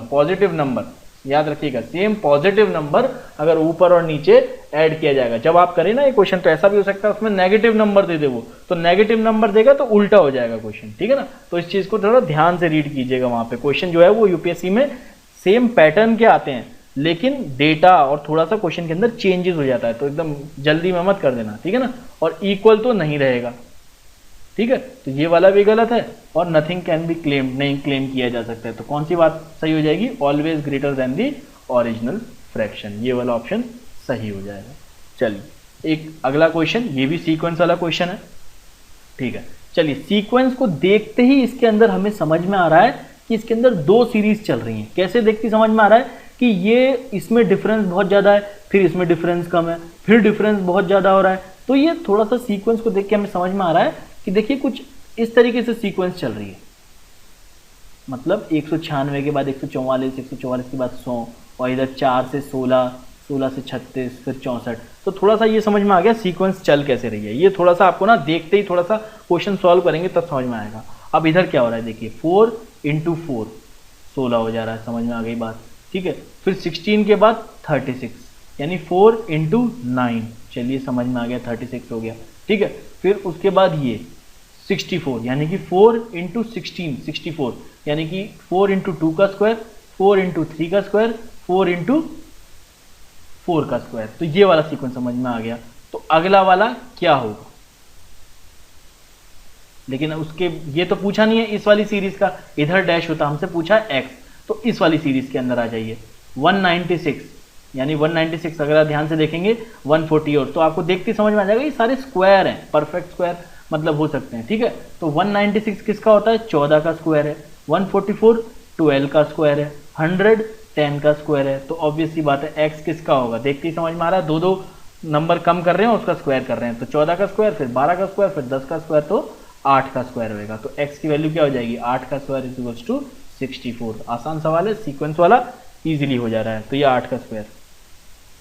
पॉजिटिव नंबर याद रखिएगा, सेम पॉजिटिव नंबर अगर ऊपर और नीचे ऐड किया जाएगा, जब आप करें ना ये क्वेश्चन तो ऐसा भी हो सकता है उसमें नेगेटिव नंबर दे दे वो, तो नेगेटिव नंबर देगा तो उल्टा हो जाएगा क्वेश्चन, ठीक है ना। तो इस चीज को थोड़ा ध्यान से रीड कीजिएगा। वहां पे क्वेश्चन जो है वो यूपीएससी में सेम पैटर्न के आते हैं लेकिन डेटा और थोड़ा सा क्वेश्चन के अंदर चेंजेस हो जाता है, तो एकदम जल्दी में मत कर देना, ठीक है ना। और इक्वल तो नहीं रहेगा, ठीक है, तो ये वाला भी गलत है और नथिंग कैन बी क्लेम्ड, नहीं क्लेम किया जा सकता है। तो कौन सी बात सही हो जाएगी, always greater than the original fraction, ये वाला ऑप्शन सही हो जाएगा। चलिए एक अगला क्वेश्चन, ये भी सीक्वेंस वाला क्वेश्चन है, ठीक है। चलिए सीक्वेंस को देखते ही इसके अंदर हमें समझ में आ रहा है कि इसके अंदर दो सीरीज चल रही हैं। कैसे देखते समझ में आ रहा है कि ये इसमें डिफरेंस बहुत ज़्यादा है, फिर इसमें डिफरेंस कम है, फिर डिफरेंस बहुत ज़्यादा हो रहा है। तो ये थोड़ा सा सीक्वेंस को देख के हमें समझ में आ रहा है कि देखिए कुछ इस तरीके से सीक्वेंस चल रही है, मतलब 196 के बाद 144, 144 के बाद 100, और इधर 4 से 16, 16 से 36, फिर 64। तो थोड़ा सा ये समझ में आ गया सीक्वेंस चल कैसे रही है। ये थोड़ा सा आपको ना देखते ही थोड़ा सा क्वेश्चन सॉल्व करेंगे तब समझ में आएगा। अब इधर क्या हो रहा है देखिए, 4 × 4 16 हो जा रहा है, समझ में आ गई बात, ठीक है। फिर 16 के बाद 36, यानी 4 × 9, चलिए समझ में आ गया, 36 हो गया, ठीक है। फिर उसके बाद ये 64, यानी कि 4 × 16 64, यानी कि 4 × 2 का स्क्वायर, 4 × 3 का स्क्वायर, 4 × 4 का स्क्वायर। तो ये वाला सीक्वेंस समझ में आ गया। तो अगला वाला क्या होगा, लेकिन उसके ये तो पूछा नहीं है इस वाली सीरीज का, इधर डैश होता, हमसे पूछा x, तो इस वाली सीरीज के अंदर आ जाइए। 196, यानी 196 अगर आप ध्यान से देखेंगे 140, और तो आपको देखते समझ में आ जाएगा ये सारे स्क्वायर हैं, परफेक्ट स्क्वायर मतलब हो सकते हैं, ठीक है। तो 196 किसका होता है, 14 का स्क्वायर है, 144 12 का स्क्वायर है, 100 10 का स्क्वायर है। तो ऑब्वियस सी बात है x किसका होगा, देखते ही समझ में आ रहा है, दो दो नंबर कम कर रहे हैं उसका स्क्वायर कर रहे हैं। तो 14 का स्क्वायर, फिर 12 का स्क्वायर, फिर 10 का स्क्वायर, तो 8 का स्क्वायर होगा। तो x की वैल्यू क्या हो जाएगी, 8 का स्क्वायर इक्वल्स टू 64। आसान सवाल है, सीक्वेंस वाला इजीली हो जा रहा है। तो ये 8 का स्क्वायर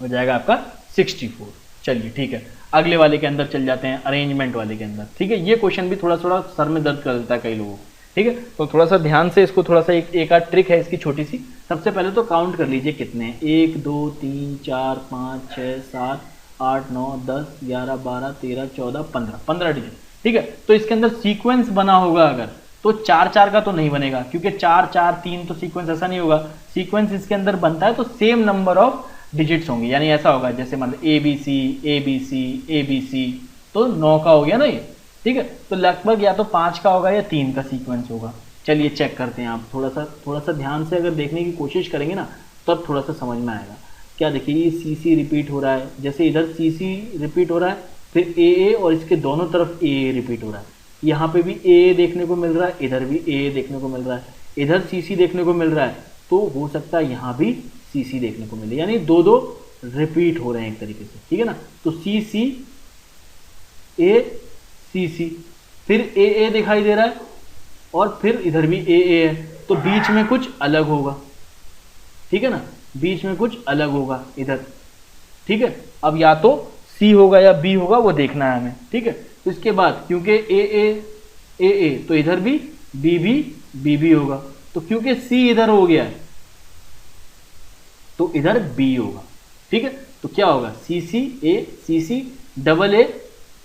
हो जाएगा आपका 64। चलिए ठीक है, अगले वाले के अंदर चल जाते हैं, अरेंजमेंट वाले के अंदर, ठीक है। ये क्वेश्चन भी थोड़ा थोड़ा सर में दर्द कर देता है कई लोगों को, ठीक है। तो थोड़ा सा ध्यान से इसको, थोड़ा सा एक आध ट्रिक है इसकी छोटी सी। सबसे पहले तो काउंट कर लीजिए कितने हैं, 1 2 3 4 5 6 7 8 9 10 11 12 13 14 15 डिजिट, ठीक है। तो इसके अंदर सीक्वेंस बना होगा अगर, तो 4 4 का तो नहीं बनेगा, क्योंकि 4 4 3 तो सीक्वेंस ऐसा नहीं होगा। सीक्वेंस इसके अंदर बनता है तो सेम नंबर ऑफ डिजिट्स होंगे, यानी ऐसा होगा जैसे मतलब ABC ABC ABC, तो 9 का हो गया ना ये, ठीक है। तो लगभग या तो 5 का होगा या 3 का सीक्वेंस होगा। चलिए चेक करते हैं, आप थोड़ा सा ध्यान से अगर देखने की कोशिश करेंगे ना तब थोड़ा सा समझ में आएगा। क्या देखिए, ये CC रिपीट हो रहा है, जैसे इधर CC रिपीट हो रहा है, फिर AA और इसके दोनों तरफ AA रिपीट हो रहा है। यहाँ पे भी AA देखने को मिल रहा है, इधर भी AA देखने को मिल रहा है, इधर CC देखने को मिल रहा है, तो हो सकता है यहाँ भी CC देखने को मिले, यानी दो दो रिपीट हो रहे हैं एक तरीके से, ठीक है ना। तो CC A CC, फिर AA दिखाई दे रहा है और फिर इधर भी AA है, तो बीच में कुछ अलग होगा, ठीक है ना, बीच में कुछ अलग होगा इधर, ठीक है। अब या तो C होगा या B होगा, वो देखना है हमें, ठीक है। तो इसके बाद क्योंकि AA तो इधर भी B भी होगा, तो क्योंकि C इधर हो गया है तो इधर B होगा, ठीक है। तो क्या होगा, CC A CC AA,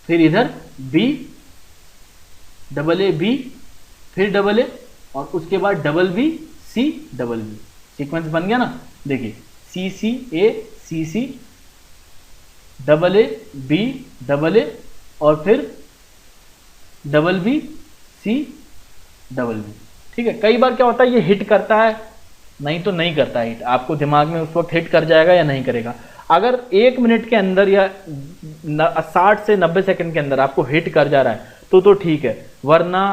फिर इधर B B, फिर AA, और उसके बाद B C B। सीक्वेंस बन गया ना, देखिए CC A CC AA B AA, और फिर B C B, ठीक है। कई बार क्या होता है, ये हिट करता है, नहीं तो नहीं करता हिट, आपको दिमाग में उस वक्त हिट कर जाएगा या नहीं करेगा। अगर 1 मिनट के अंदर या 60 से 90 सेकंड के अंदर आपको हिट कर जा रहा है तो ठीक है, वरना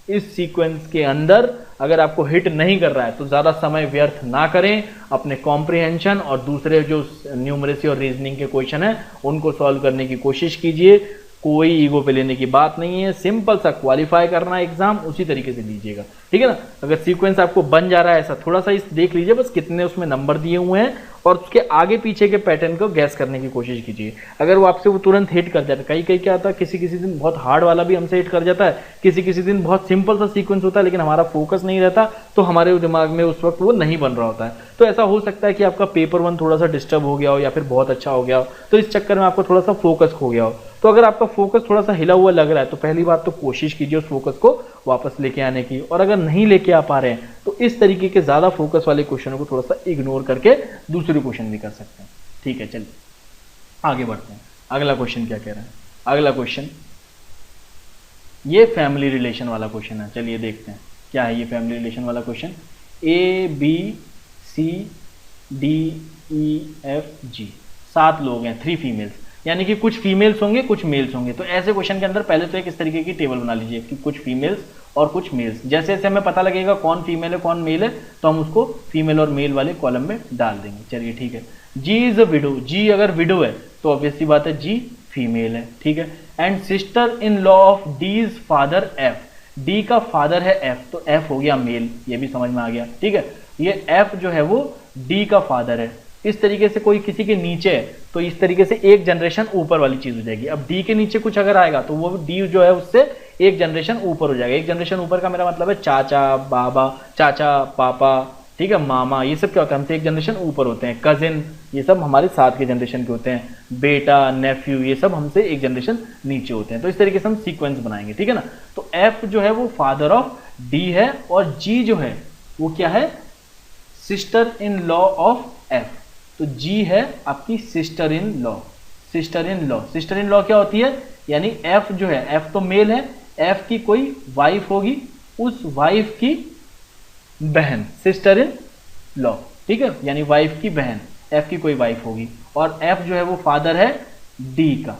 इस सीक्वेंस के अंदर अगर आपको हिट नहीं कर रहा है तो ज़्यादा समय व्यर्थ ना करें, अपने कॉम्प्रिहेंशन और दूसरे जो न्यूमरेसी और रीजनिंग के क्वेश्चन हैं उनको सॉल्व करने की कोशिश कीजिए। कोई ईगो पे लेने की बात नहीं है, सिंपल सा क्वालिफाई करना है एग्जाम, उसी तरीके से लीजिएगा, ठीक है ना। अगर सीक्वेंस आपको बन जा रहा है ऐसा, थोड़ा सा इस देख लीजिए बस कितने उसमें नंबर दिए हुए हैं, और उसके आगे पीछे के पैटर्न को गैस करने की कोशिश कीजिए। अगर वो आपसे वो तुरंत हिट कर जाता है, कई क्या होता है, किसी दिन बहुत हार्ड वाला भी हमसे हिट कर जाता है, किसी दिन बहुत सिंपल सा सीक्वेंस होता है, लेकिन हमारा फोकस नहीं रहता तो हमारे दिमाग में उस वक्त वो नहीं बन रहा होता है। तो ऐसा हो सकता है कि आपका पेपर 1 थोड़ा सा डिस्टर्ब हो गया हो या फिर बहुत अच्छा हो गया हो, तो इस चक्कर में आपको थोड़ा सा फोकस खो गया हो। तो अगर आपका फोकस थोड़ा सा हिला हुआ लग रहा है तो पहली बात तो कोशिश कीजिए उस फोकस को वापस लेके आने की, और अगर नहीं लेके आ पा रहे हैं तो इस तरीके के ज़्यादा फोकस वाले क्वेश्चनों को थोड़ा सा इग्नोर करके दूसरे क्वेश्चन भी कर सकते हैं, ठीक है। चलिए आगे बढ़ते हैं, अगला क्वेश्चन क्या कह रहा है। अगला क्वेश्चन ये फैमिली रिलेशन वाला क्वेश्चन है। चलिए देखते हैं क्या है ये फैमिली रिलेशन वाला क्वेश्चन। ABCDEFG 7 लोग हैं, 3 फीमेल्स, यानी कि कुछ फीमेल्स होंगे कुछ मेल्स होंगे। तो ऐसे क्वेश्चन के अंदर पहले तो एक इस तरीके की टेबल बना लीजिए कि कुछ फीमेल्स और कुछ मेल्स। जैसे जैसे हमें पता लगेगा कौन फीमेल है कौन मेल है तो हम उसको फीमेल और मेल वाले कॉलम में डाल देंगे। चलिए ठीक है। जी इज अ विडो, जी अगर विडो है तो ऑब्वियसली बात है जी फीमेल है, ठीक है। And sister in law of D's father F, D का फादर है एफ तो एफ हो गया मेल, ये भी समझ में आ गया, ठीक है। ये एफ जो है वो डी का फादर है। इस तरीके से कोई किसी के नीचे है तो इस तरीके से एक जनरेशन ऊपर वाली चीज हो जाएगी। अब डी के नीचे कुछ अगर आएगा तो वो डी जो है उससे एक जनरेशन ऊपर हो जाएगा। एक जनरेशन ऊपर का मेरा मतलब है चाचा, बाबा, चाचा, पापा, ठीक है, मामा, ये सब क्या होता है हमसे एक जनरेशन ऊपर होते हैं। कजिन, ये सब हमारे साथ के जनरेशन के होते हैं। बेटा, नेफ्यू, ये सब हमसे एक जनरेशन नीचे होते हैं। तो इस तरीके से हम सीक्वेंस बनाएंगे, ठीक है ना। तो एफ जो है वो फादर ऑफ डी है और जी जो है वो क्या है, sister in law of F. तो जी है आपकी sister in law. Sister in law, sister in law क्या होती है, यानी एफ जो है, एफ तो मेल है, एफ की कोई वाइफ होगी, उस वाइफ की बहन, सिस्टर इन लॉ, ठीक है, यानी वाइफ की बहन, एफ की कोई वाइफ होगी। और एफ जो है वो फादर है डी का,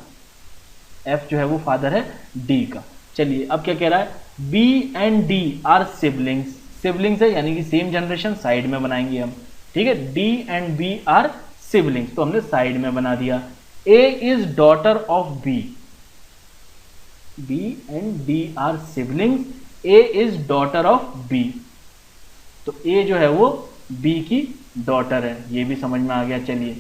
एफ जो है वो फादर है डी का। चलिए अब क्या कह रहा है, B and D are siblings, siblings है यानी कि सेम जनरेशन, साइड में बनाएंगे हम, ठीक है। D and B are siblings तो हमने साइड में बना दिया। A is daughter of B, B and D are siblings, A is daughter of B, तो ए जो है वो बी की डॉटर है, ये भी समझ में आ गया। चलिए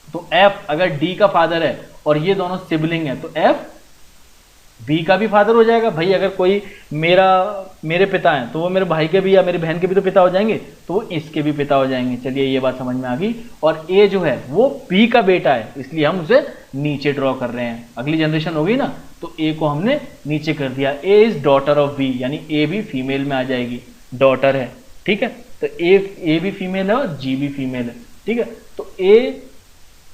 तो एफ अगर डी का फादर है और ये दोनों सिबलिंग है तो एफ बी का भी फादर हो जाएगा। भाई अगर कोई मेरे पिता हैं तो वो मेरे भाई के भी या मेरी बहन के भी तो पिता हो जाएंगे, तो वो इसके भी पिता हो जाएंगे। चलिए ये बात समझ में आ गई। और ए जो है वो बी का बेटा है, इसलिए हम उसे नीचे ड्रॉ कर रहे हैं। अगली जनरेशन हो गई ना, तो ए को हमने नीचे कर दिया। A is daughter of B, यानी ए भी फीमेल में आ जाएगी, डॉटर है, ठीक है। तो ए भी फीमेल है और जी भी फीमेल है, ठीक है। तो A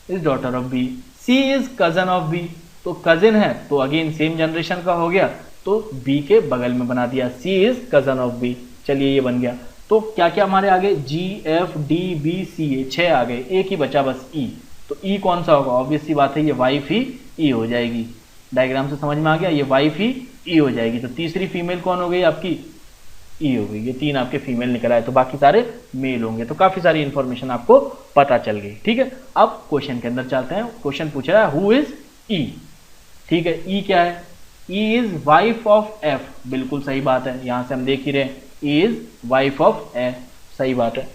is daughter of B. C is cousin of B, तो कजिन है तो अगेन सेम जनरेशन का हो गया, तो बी के बगल में बना दिया, सी इज कजन ऑफ बी। चलिए ये बन गया। तो क्या क्या हमारे आगे, जी एफ डी बी सी, 6 आ गए, एक ही बचा बस ई। तो ई कौन सा होगा, ऑब्वियस सी बात है ये वाइफ ही ई हो जाएगी। डायग्राम से समझ में आ गया, ये वाइफ ही ई हो जाएगी। तो तीसरी फीमेल कौन हो गई आपकी, ई हो गई। ये 3 आपके फीमेल निकल आए, तो बाकी सारे मेल होंगे। तो काफी सारी इंफॉर्मेशन आपको पता चल गई, ठीक है। अब क्वेश्चन के अंदर चलते हैं। क्वेश्चन पूछ रहा है हु इज ई, ठीक है। ई क्या है, E is wife of F, बिल्कुल सही बात है, यहां से हम देख ही रहे हैं, E is wife of F, सही बात है।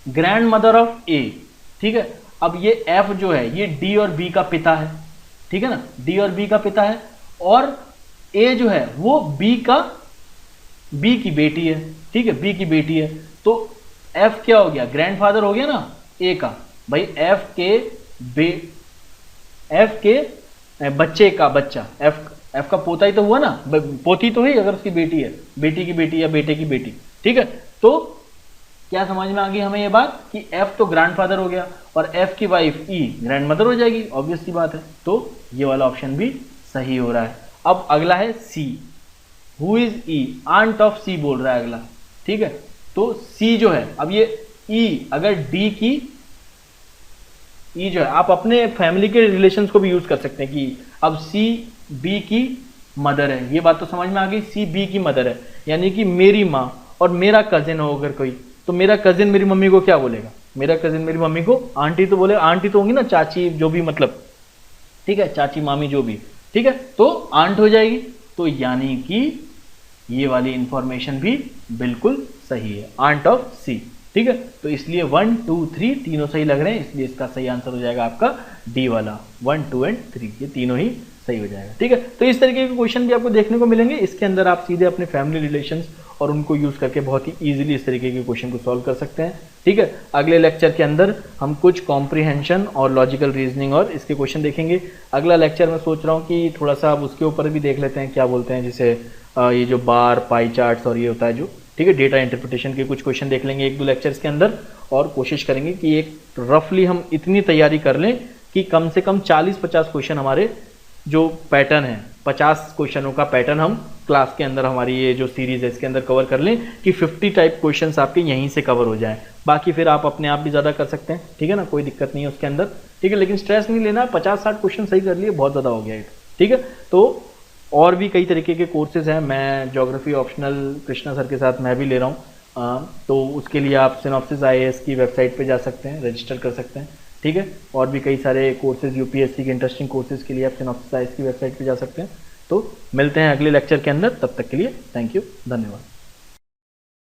ग्रैंड मदर ऑफ ए, ठीक है। अब ये एफ जो है ये डी और बी का पिता है, ठीक है ना, डी और बी का पिता है। और ए जो है वो बी की बेटी है, ठीक है, बी की बेटी है। तो एफ क्या हो गया, ग्रैंडफादर हो गया ना ए का। भाई एफ के बच्चे का बच्चा, एफ का पोता ही तो हुआ ना, पोती तो ही अगर उसकी बेटी है, बेटी की बेटी या बेटे की बेटी, ठीक है। तो क्या समझ में आ गई हमें ये बात कि एफ तो ग्रैंडफादर हो गया और एफ की वाइफ ई ग्रैंडमदर हो जाएगी, ऑब्वियस सी बात है। तो ये वाला ऑप्शन भी सही हो रहा है। अब अगला है C, who is E, aunt of C बोल रहा है अगला, ठीक है। तो सी जो है, अब ये ई अगर डी की, ई जो है आप अपने फैमिली के रिलेशंस को भी यूज कर सकते हैं कि अब सी बी की मदर है, ये बात तो समझ में आ गई। सी बी की मदर है यानी कि मेरी माँ और मेरा कजिन हो अगर कोई, तो मेरा कजिन मेरी मम्मी को क्या बोलेगा, मेरा कजिन मेरी मम्मी को आंटी तो बोले, आंटी तो होंगी ना, चाची जो भी, मतलब ठीक है, चाची मामी जो भी, ठीक है, तो आंट हो जाएगी। तो यानी कि ये वाली इंफॉर्मेशन भी बिल्कुल सही है, आंट ऑफ सी, ठीक है। तो इसलिए 1 2 3 तीनों सही लग रहे हैं, इसलिए इसका सही आंसर हो जाएगा आपका डी वाला, 1 2 एंड 3, ये तीनों ही सही हो जाएगा, ठीक है। तो इस तरीके के क्वेश्चन भी आपको देखने को मिलेंगे। इसके अंदर आप सीधे अपने फैमिली रिलेशंस और उनको यूज करके बहुत ही इजीली इस तरीके के क्वेश्चन को सॉल्व कर सकते हैं, ठीक है। अगले लेक्चर के अंदर हम कुछ कॉम्प्रिहेंशन और लॉजिकल रीजनिंग और इसके क्वेश्चन देखेंगे। अगला लेक्चर मैं सोच रहा हूँ कि थोड़ा सा अब उसके ऊपर भी देख लेते हैं, क्या बोलते हैं, जैसे ये जो बार, पाई चार्ट्स और ये होता है जो, ठीक है, डेटा इंटरप्रिटेशन के कुछ क्वेश्चन देख लेंगे 1-2 लेक्चर्स के अंदर। और कोशिश करेंगे कि एक रफली हम इतनी तैयारी कर लें कि कम से कम 40-50 क्वेश्चन हमारे जो पैटर्न है 50 क्वेश्चनों का पैटर्न हम क्लास के अंदर, हमारी ये जो सीरीज है इसके अंदर कवर कर लें कि 50 टाइप क्वेश्चंस आपके यहीं से कवर हो जाएं। बाकी फिर आप अपने आप भी ज़्यादा कर सकते हैं, ठीक है ना, कोई दिक्कत नहीं है उसके अंदर, ठीक है। लेकिन स्ट्रेस नहीं लेना, 50-60 क्वेश्चन सही कर लिए बहुत ज़्यादा हो गया है, ठीक है। तो और भी कई तरीके के कोर्सेज हैं, मैं ज्योग्राफी ऑप्शनल कृष्णा सर के साथ मैं भी ले रहा हूँ, तो उसके लिए आप सिनॉप्सिस IAS की वेबसाइट पे जा सकते हैं, रजिस्टर कर सकते हैं, ठीक है। और भी कई सारे कोर्सेज UPSC के इंटरेस्टिंग कोर्सेज के लिए आप सिनॉप्सिस IAS की वेबसाइट पे जा सकते हैं। तो मिलते हैं अगले लेक्चर के अंदर, तब तक के लिए थैंक यू, धन्यवाद।